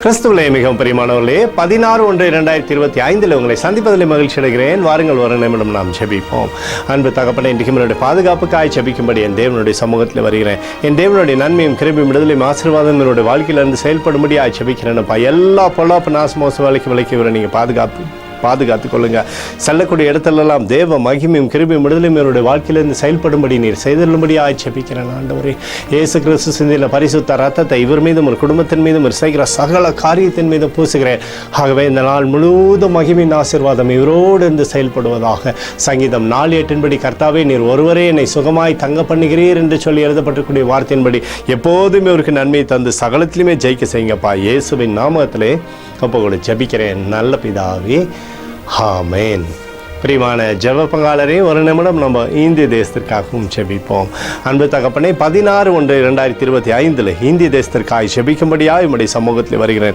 கிறிஸ்துவிலே மிகவும் பிரியமானவர்களே, 16/1/2025 உங்களை சந்திப்பதில் மகிழ்ச்சி அடைகிறேன். வாருங்கள், ஒரு நிமிடம் நாம் ஜெபிப்போம். அன்பு தகப்பனே, இன்றைக்கு என்னுடைய பாதுகாப்புக்காய் ஜெபிக்கும்படி என் தேவனுடைய சமூகத்தில் வருகிறேன். என் தேவனுடைய நன்மையும் கிருபையும் விடுதலையும் ஆசீர்வாதம் என்னுடைய வாழ்க்கையிலிருந்து செயல்படும்படியாக ஜெபிக்கிறேன்ப்பா. எல்லா பொல்லாப்பு நாசமோச விலைக்கு வர நீங்கள் பாதுகாத்துக் கொள்ளுங்க. செல்லக்கூடிய இடத்துலலாம் தேவ மகிமையும் கிருபையும் விடுதலையும் என்னுடைய வாழ்க்கையிலிருந்து செயல்படும்படி நீர் செய்தல்லும்படியாக ஜெபிக்கிறேன். ஆண்டவரே, இயேசு கிறிஸ்து சிந்தின பரிசுத்த ரத்தத்தை இவர் மீதும் ஒரு குடும்பத்தின் மீதும் ஒரு செய்கிற சகல காரியத்தின் மீதும் பூசுகிறேன். ஆகவே இந்த நாள் முழுவதும் மகிமையின் ஆசீர்வாதம் இவரோடு இருந்து செயல்படுவதாக. சங்கீதம் 4:8 கர்த்தாவே, நீர் ஒருவரே என்னை சுகமாய் தங்க பண்ணுகிறீர் என்று சொல்லி எழுதப்பட்டிருக்கூடிய வார்த்தையின்படி எப்போதுமே இவருக்கு நன்மை தந்து சகலத்திலுமே ஜெயிக்க செய்யுங்கப்பா. இயேசுவின் நாமத்திலே அப்போது ஜெபிக்கிறேன் நல்ல பிதாவே, ஆமென். பிரியமான ஜெப பங்காளரே, ஒரு நிமிடம் நம்ம இந்திய தேசத்திற்காகவும் ஜெபிப்போம். அன்பு தகப்பனே, 16/1/2025 இந்திய தேசத்திற்காக ஜெபிக்கும்படியாக என்னுடைய சமூகத்தில் வருகிறேன்.